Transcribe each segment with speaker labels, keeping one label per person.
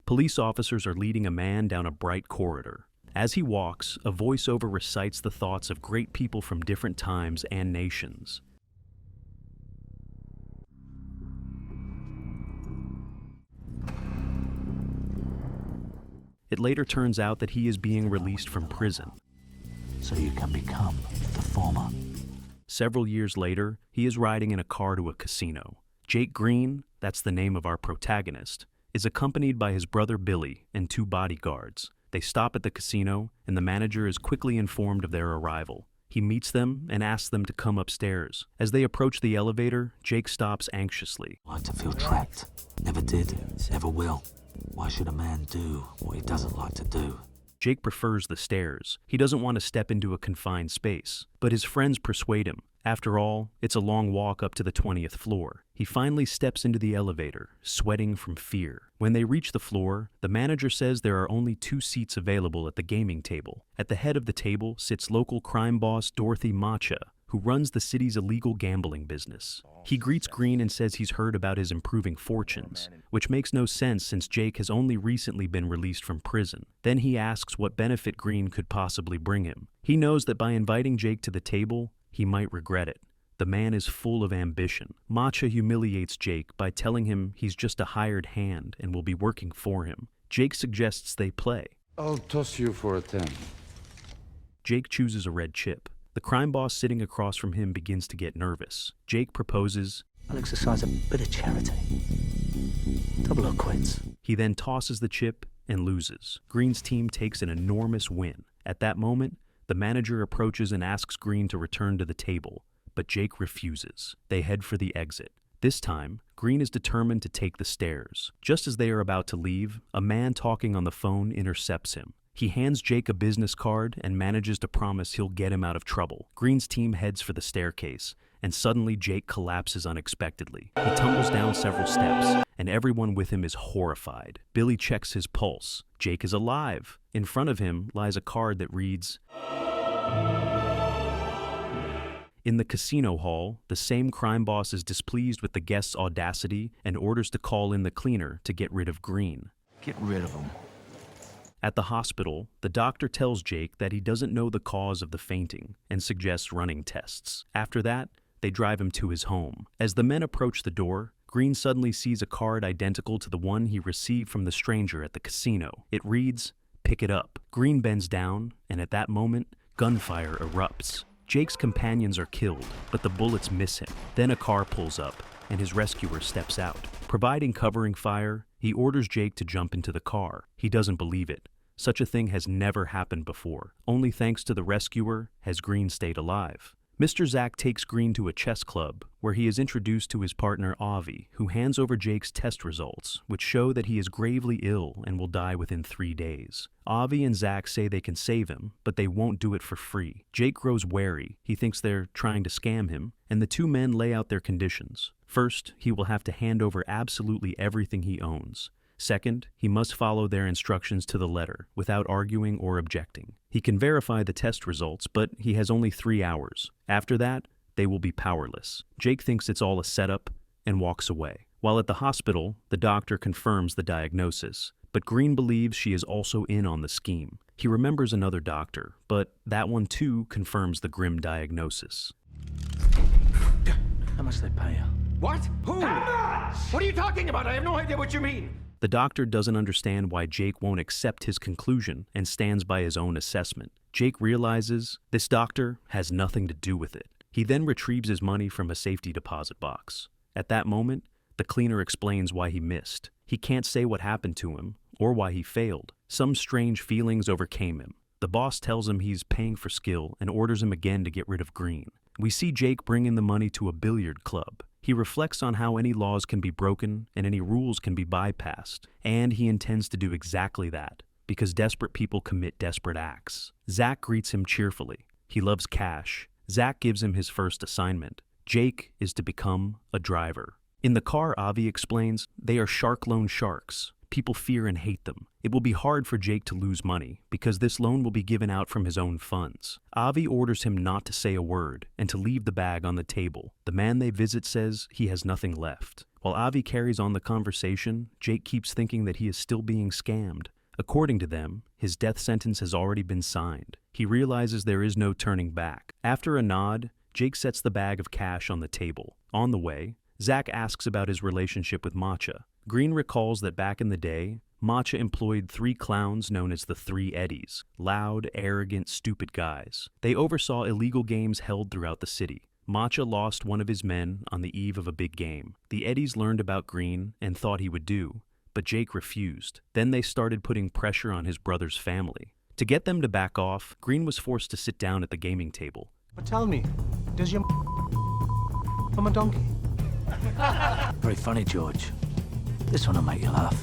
Speaker 1: Police officers are leading a man down a bright corridor. As he walks, a voiceover recites the thoughts of great people from different times and nations. It later turns out that he is being released from prison.
Speaker 2: So you can become the former.
Speaker 1: Several years later, he is riding in a car to a casino. Jake Green, that's the name of our protagonist, is accompanied by his brother Billy and 2 bodyguards. They stop at the casino, and the manager is quickly informed of their arrival. He meets them and asks them to come upstairs. As they approach the elevator, Jake stops anxiously.
Speaker 2: I like to feel trapped. Never did, never will. Why should a man do what he doesn't like to do?
Speaker 1: Jake prefers the stairs. He doesn't want to step into a confined space, but his friends persuade him. After all, it's a long walk up to the 20th floor. He finally steps into the elevator, sweating from fear. When they reach the floor, the manager says there are only 2 seats available at the gaming table. At the head of the table sits local crime boss Dorothy Macha, who runs the city's illegal gambling business. He greets Green and says he's heard about his improving fortunes, which makes no sense since Jake has only recently been released from prison. Then he asks what benefit Green could possibly bring him. He knows that by inviting Jake to the table, he might regret it. The man is full of ambition. Macha humiliates Jake by telling him he's just a hired hand and will be working for him. Jake suggests they play.
Speaker 3: I'll toss you for a 10.
Speaker 1: Jake chooses a red chip. The crime boss sitting across from him begins to get nervous. Jake proposes,
Speaker 2: I'll exercise a bit of charity. Double or quits.
Speaker 1: He then tosses the chip and loses. Green's team takes an enormous win. At that moment, the manager approaches and asks Green to return to the table, but Jake refuses. They head for the exit. This time, Green is determined to take the stairs. Just as they are about to leave, a man talking on the phone intercepts him. He hands Jake a business card and manages to promise he'll get him out of trouble. Green's team heads for the staircase, and suddenly Jake collapses unexpectedly. He tumbles down several steps, and everyone with him is horrified. Billy checks his pulse. Jake is alive. In front of him lies a card that reads, In the casino hall, the same crime boss is displeased with the guest's audacity and orders to call in the cleaner to get rid of Green.
Speaker 2: Get rid of him.
Speaker 1: At the hospital, the doctor tells Jake that he doesn't know the cause of the fainting and suggests running tests. After that, they drive him to his home. As the men approach the door, Green suddenly sees a card identical to the one he received from the stranger at the casino. It reads, Pick it up. Green bends down, and at that moment, gunfire erupts. Jake's companions are killed, but the bullets miss him. Then a car pulls up, and his rescuer steps out. Providing covering fire, he orders Jake to jump into the car. He doesn't believe it. Such a thing has never happened before. Only thanks to the rescuer has Green stayed alive. Mr. Zack takes Green to a chess club, where he is introduced to his partner Avi, who hands over Jake's test results, which show that he is gravely ill and will die within 3 days. Avi and Zack say they can save him, but they won't do it for free. Jake grows wary. He thinks they're trying to scam him, and the 2 men lay out their conditions. First, he will have to hand over absolutely everything he owns. Second, he must follow their instructions to the letter, without arguing or objecting. He can verify the test results, but he has only 3 hours. After that, they will be powerless. Jake thinks it's all a setup and walks away. While at the hospital, the doctor confirms the diagnosis, but Green believes she is also in on the scheme. He remembers another doctor, but that one too confirms the grim diagnosis.
Speaker 2: How much they pay you?
Speaker 4: What? Who? What are you talking about? I have no idea what you mean.
Speaker 1: The doctor doesn't understand why Jake won't accept his conclusion and stands by his own assessment. Jake realizes this doctor has nothing to do with it. He then retrieves his money from a safety deposit box. At that moment, the cleaner explains why he missed. He can't say what happened to him or why he failed. Some strange feelings overcame him. The boss tells him he's paying for skill and orders him again to get rid of Green. We see Jake bring in the money to a billiard club. He reflects on how any laws can be broken and any rules can be bypassed, and he intends to do exactly that, because desperate people commit desperate acts. Zack greets him cheerfully. He loves cash. Zack gives him his first assignment. Jake is to become a driver. In the car, Avi explains, they are shark loan sharks. People fear and hate them. It will be hard for Jake to lose money, because this loan will be given out from his own funds. Avi orders him not to say a word and to leave the bag on the table. The man they visit says he has nothing left. While Avi carries on the conversation, Jake keeps thinking that he is still being scammed. According to them, his death sentence has already been signed. He realizes there is no turning back. After a nod, Jake sets the bag of cash on the table. On the way, Zach asks about his relationship with Matcha. Green recalls that back in the day, Matcha employed 3 clowns known as the 3 Eddies, loud, arrogant, stupid guys. They oversaw illegal games held throughout the city. Matcha lost one of his men on the eve of a big game. The Eddies learned about Green and thought he would do, but Jake refused. Then they started putting pressure on his brother's family. To get them to back off, Green was forced to sit down at the gaming table.
Speaker 5: But tell me, does your from a donkey?
Speaker 2: Very funny, George. This one will make you laugh.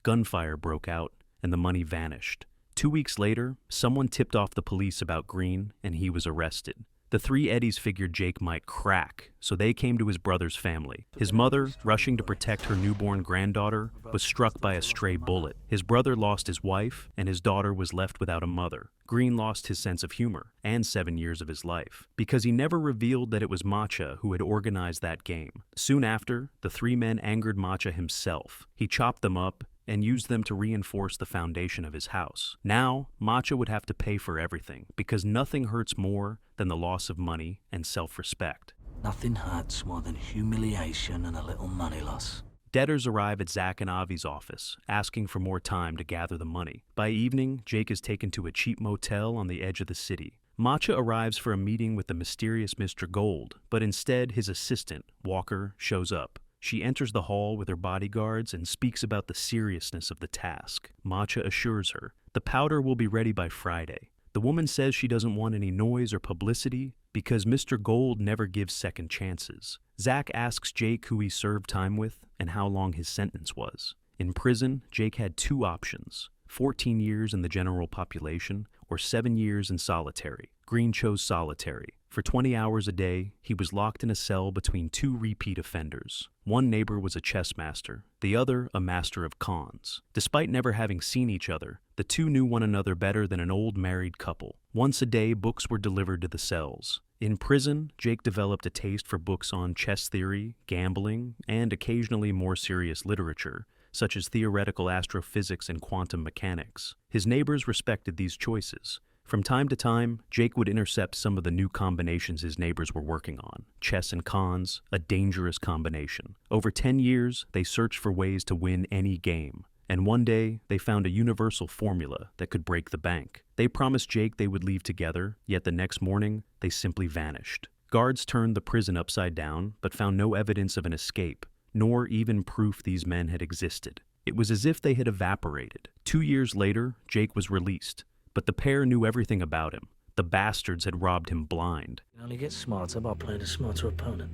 Speaker 1: Gunfire broke out, and the money vanished. 2 weeks later, someone tipped off the police about Green, and he was arrested. The 3 Eddies figured Jake might crack, so they came to his brother's family. His mother, rushing to protect her newborn granddaughter, was struck by a stray bullet. His brother lost his wife, and his daughter was left without a mother. Green lost his sense of humor, and 7 years of his life, because he never revealed that it was Matcha who had organized that game. Soon after, the 3 men angered Matcha himself. He chopped them up and used them to reinforce the foundation of his house. Now, Matcha would have to pay for everything, because nothing hurts more than the loss of money and self-respect.
Speaker 2: Nothing hurts more than humiliation and a little money loss.
Speaker 1: Debtors arrive at Zach and Avi's office, asking for more time to gather the money. By evening, Jake is taken to a cheap motel on the edge of the city. Matcha arrives for a meeting with the mysterious Mr. Gold, but instead his assistant, Walker, shows up. She enters the hall with her bodyguards and speaks about the seriousness of the task. Matcha assures her the powder will be ready by Friday. The woman says she doesn't want any noise or publicity because Mr. Gold never gives second chances. Zach asks Jake who he served time with and how long his sentence was. In prison, Jake had 2 options: 14 years in the general population or 7 years in solitary. Green chose solitary. For 20 hours a day, he was locked in a cell between 2 repeat offenders. One neighbor was a chess master, the other a master of cons. Despite never having seen each other, the 2 knew one another better than an old married couple. Once a day, books were delivered to the cells. In prison, Jake developed a taste for books on chess theory, gambling, and occasionally more serious literature, such as theoretical astrophysics and quantum mechanics. His neighbors respected these choices. From time to time, Jake would intercept some of the new combinations his neighbors were working on. Chess and cons, a dangerous combination. Over 10 years, they searched for ways to win any game. And one day, they found a universal formula that could break the bank. They promised Jake they would leave together, yet the next morning, they simply vanished. Guards turned the prison upside down, but found no evidence of an escape, nor even proof these men had existed. It was as if they had evaporated. 2 years later, Jake was released. But the pair knew everything about him. The bastards had robbed him blind.
Speaker 2: You only get smarter by playing a smarter opponent.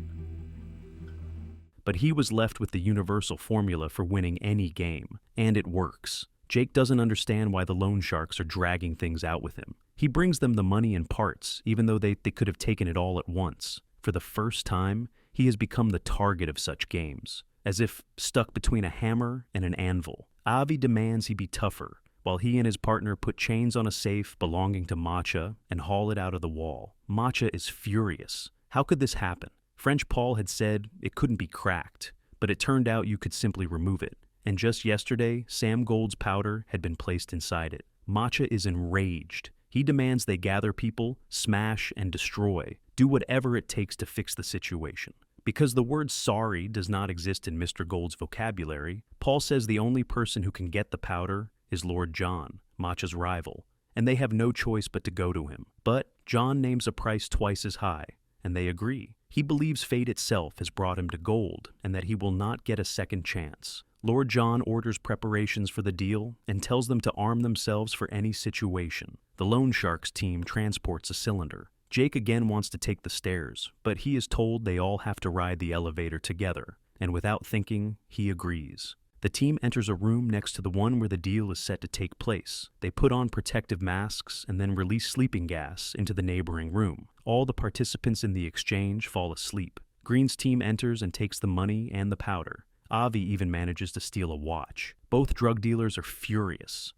Speaker 1: But he was left with the universal formula for winning any game, and it works. Jake doesn't understand why the loan sharks are dragging things out with him. He brings them the money in parts, even though they could have taken it all at once. For the first time, he has become the target of such games, as if stuck between a hammer and an anvil. Avi demands he be tougher, while he and his partner put chains on a safe belonging to Matcha and haul it out of the wall. Matcha is furious. How could this happen? French Paul had said it couldn't be cracked, but it turned out you could simply remove it. And just yesterday, Sam Gold's powder had been placed inside it. Matcha is enraged. He demands they gather people, smash, and destroy. Do whatever it takes to fix the situation. Because the word sorry does not exist in Mr. Gold's vocabulary, Paul says the only person who can get the powder is Lord John, Matcha's rival, and they have no choice but to go to him. But John names a price twice as high, and they agree. He believes fate itself has brought him to Gold, and that he will not get a second chance. Lord John orders preparations for the deal and tells them to arm themselves for any situation. The loan sharks team transports a cylinder. Jake again wants to take the stairs, but he is told they all have to ride the elevator together, and without thinking, he agrees. The team enters a room next to the one where the deal is set to take place. They put on protective masks and then release sleeping gas into the neighboring room. All the participants in the exchange fall asleep. Green's team enters and takes the money and the powder. Avi even manages to steal a watch. Both drug dealers are furious.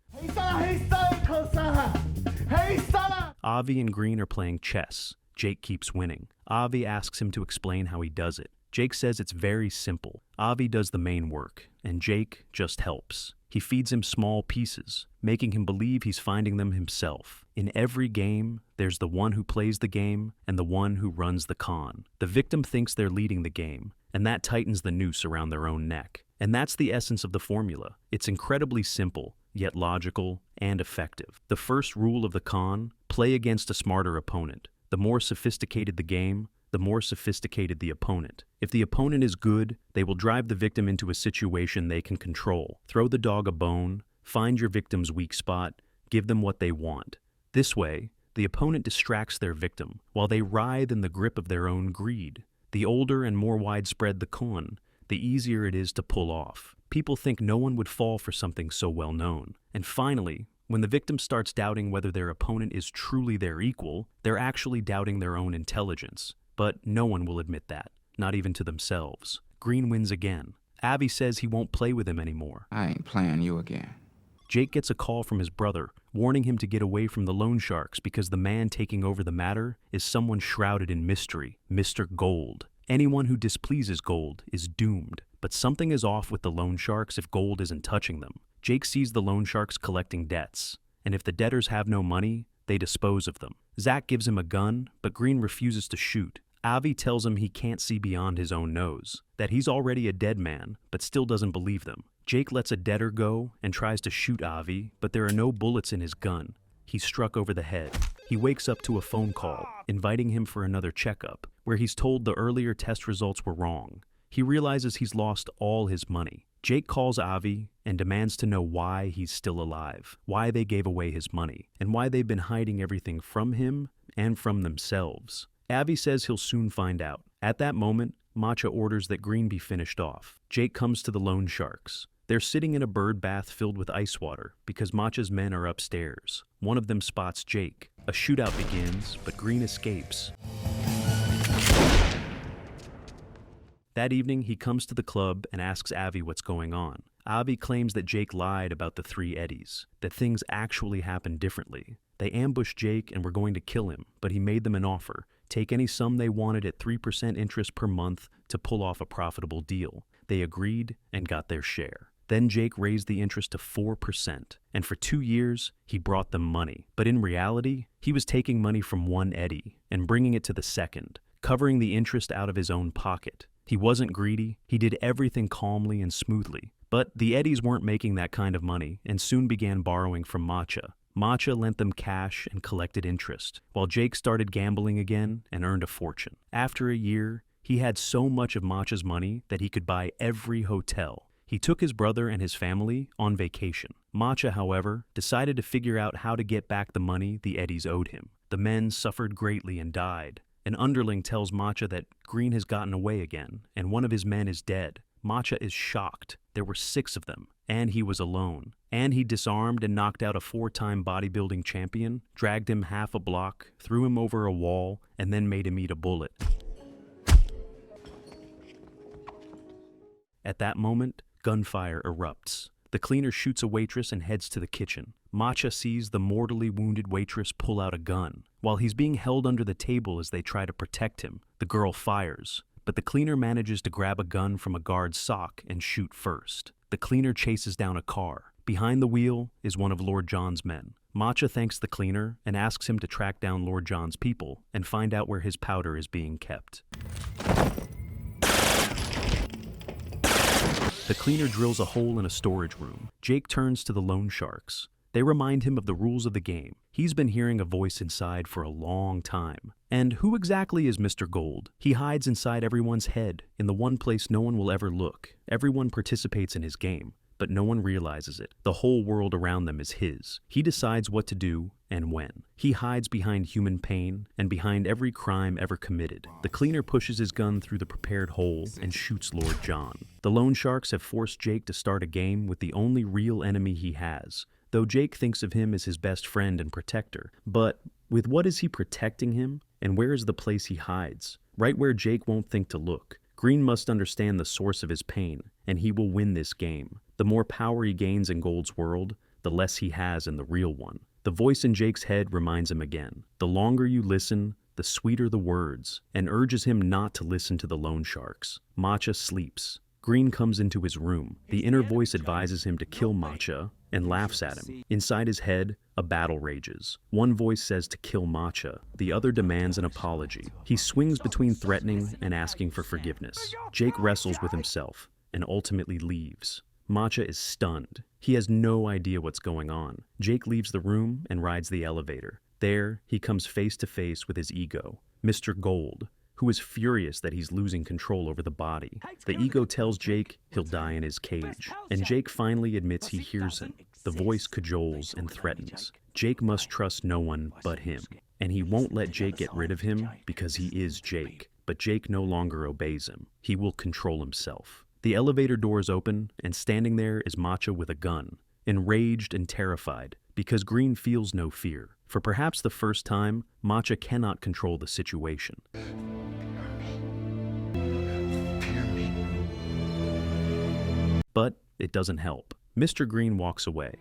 Speaker 1: Avi and Green are playing chess. Jake keeps winning. Avi asks him to explain how he does it. Jake says it's very simple. Avi does the main work, and Jake just helps. He feeds him small pieces, making him believe he's finding them himself. In every game, there's the one who plays the game and the one who runs the con. The victim thinks they're leading the game, and that tightens the noose around their own neck. And that's the essence of the formula. It's incredibly simple, yet logical and effective. The first rule of the con: play against a smarter opponent. The more sophisticated the game, the more sophisticated the opponent. If the opponent is good, they will drive the victim into a situation they can control. Throw the dog a bone, find your victim's weak spot, give them what they want. This way, the opponent distracts their victim, while they writhe in the grip of their own greed. The older and more widespread the con, the easier it is to pull off. People think no one would fall for something so well known. And finally, when the victim starts doubting whether their opponent is truly their equal, they're actually doubting their own intelligence. But no one will admit that, not even to themselves. Green wins again. Avi says he won't play with him anymore.
Speaker 6: I ain't playing you again.
Speaker 1: Jake gets a call from his brother, warning him to get away from the loan sharks because the man taking over the matter is someone shrouded in mystery, Mr. Gold. Anyone who displeases Gold is doomed, but something is off with the loan sharks if Gold isn't touching them. Jake sees the loan sharks collecting debts, and if the debtors have no money, they dispose of them. Zach gives him a gun, but Green refuses to shoot. Avi tells him he can't see beyond his own nose, that he's already a dead man, but still doesn't believe them. Jake lets a debtor go and tries to shoot Avi, but there are no bullets in his gun. He's struck over the head. He wakes up to a phone call, inviting him for another checkup, where he's told the earlier test results were wrong. He realizes he's lost all his money. Jake calls Avi and demands to know why he's still alive, why they gave away his money, and why they've been hiding everything from him and from themselves. Avi says he'll soon find out. At that moment, Matcha orders that Green be finished off. Jake comes to the loan sharks. They're sitting in a bird bath filled with ice water because Matcha's men are upstairs. One of them spots Jake. A shootout begins, but Green escapes. That evening, he comes to the club and asks Avi what's going on. Avi claims that Jake lied about the 3 Eddies, that things actually happened differently. They ambushed Jake and were going to kill him, but he made them an offer: take any sum they wanted at 3% interest per month to pull off a profitable deal. They agreed and got their share. Then Jake raised the interest to 4%, and for 2 years, he brought them money. But in reality, he was taking money from one Eddie and bringing it to the second, covering the interest out of his own pocket. He wasn't greedy, he did everything calmly and smoothly. But the Eddies weren't making that kind of money and soon began borrowing from Matcha. Matcha lent them cash and collected interest, while Jake started gambling again and earned a fortune. After a year, he had so much of Matcha's money that he could buy every hotel. He took his brother and his family on vacation. Matcha, however, decided to figure out how to get back the money the Eddies owed him. The men suffered greatly and died. An underling tells Matcha that Green has gotten away again, and one of his men is dead. Matcha is shocked. There were 6 of them, and he was alone. And he disarmed and knocked out a 4-time bodybuilding champion, dragged him half a block, threw him over a wall, and then made him eat a bullet. At that moment, gunfire erupts. The cleaner shoots a waitress and heads to the kitchen. Matcha sees the mortally wounded waitress pull out a gun. While he's being held under the table as they try to protect him, the girl fires, but the cleaner manages to grab a gun from a guard's sock and shoot first. The cleaner chases down a car. Behind the wheel is one of Lord John's men. Matcha thanks the cleaner and asks him to track down Lord John's people and find out where his powder is being kept. The cleaner drills a hole in a storage room. Jake turns to the loan sharks. They remind him of the rules of the game. He's been hearing a voice inside for a long time. And who exactly is Mr. Gold? He hides inside everyone's head, in the one place no one will ever look. Everyone participates in his game, but no one realizes it. The whole world around them is his. He decides what to do and when. He hides behind human pain and behind every crime ever committed. The cleaner pushes his gun through the prepared hole and shoots Lord John. The loan sharks have forced Jake to start a game with the only real enemy he has, though Jake thinks of him as his best friend and protector. But with what is he protecting him, and where is the place he hides? Right where Jake won't think to look. Green must understand the source of his pain, and he will win this game. The more power he gains in Gold's world, the less he has in the real one. The voice in Jake's head reminds him again. The longer you listen, the sweeter the words, and urges him not to listen to the loan sharks. Matcha sleeps. Green comes into his room. The inner voice advises him to kill Matcha and laughs at him. Inside his head, a battle rages. One voice says to kill Matcha. The other demands an apology. He swings between threatening and asking for forgiveness. Jake wrestles with himself and ultimately leaves. Matcha is stunned. He has no idea what's going on. Jake leaves the room and rides the elevator. There, he comes face to face with his ego, Mr. Gold, who is furious that he's losing control over the body. The ego tells Jake he'll die in his cage, and Jake finally admits he hears him. The voice cajoles and threatens. Jake must trust no one but him, and he won't let Jake get rid of him because he is Jake. But Jake no longer obeys him. He will control himself. The elevator doors open, and standing there is Matcha with a gun, enraged and terrified, because Green feels no fear. For perhaps the first time, Matcha cannot control the situation. But it doesn't help. Mr. Green walks away.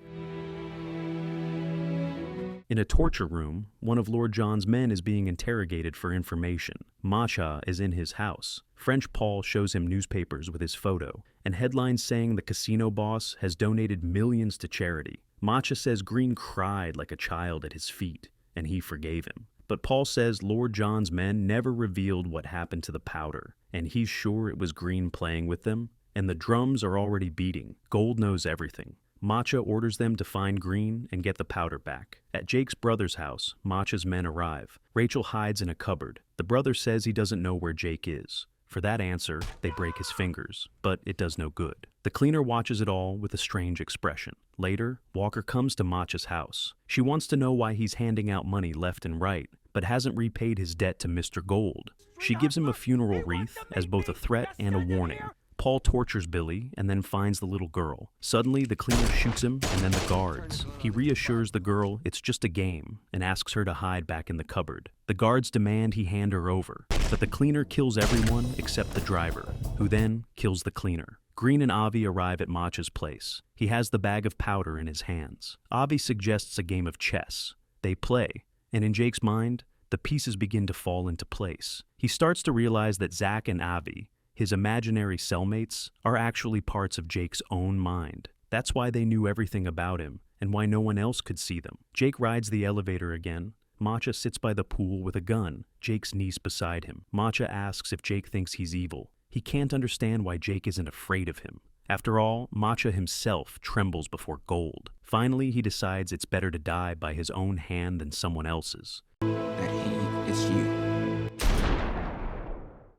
Speaker 1: In a torture room, one of Lord John's men is being interrogated for information. Matcha is in his house. French Paul shows him newspapers with his photo, and headlines saying the casino boss has donated millions to charity. Matcha says Green cried like a child at his feet, and he forgave him. But Paul says Lord John's men never revealed what happened to the powder, and he's sure it was Green playing with them, and the drums are already beating. Gold knows everything. Matcha orders them to find Green and get the powder back. At Jake's brother's house, Matcha's men arrive. Rachel hides in a cupboard. The brother says he doesn't know where Jake is. For that answer, they break his fingers, but it does no good. The cleaner watches it all with a strange expression. Later, Walker comes to Matcha's house. She wants to know why he's handing out money left and right, but hasn't repaid his debt to Mr. Gold. She gives him a funeral wreath as both a threat and a warning. Paul tortures Billy and then finds the little girl. Suddenly, the cleaner shoots him and then the guards. He reassures the girl it's just a game and asks her to hide back in the cupboard. The guards demand he hand her over, but the cleaner kills everyone except the driver, who then kills the cleaner. Green and Avi arrive at Matcha's place. He has the bag of powder in his hands. Avi suggests a game of chess. They play, and in Jake's mind, the pieces begin to fall into place. He starts to realize that Zach and Avi, his imaginary cellmates, are actually parts of Jake's own mind. That's why they knew everything about him, and why no one else could see them. Jake rides the elevator again. Matcha sits by the pool with a gun, Jake's niece beside him. Matcha asks if Jake thinks he's evil. He can't understand why Jake isn't afraid of him. After all, Matcha himself trembles before Gold. Finally, he decides it's better to die by his own hand than someone else's.
Speaker 6: That he is you.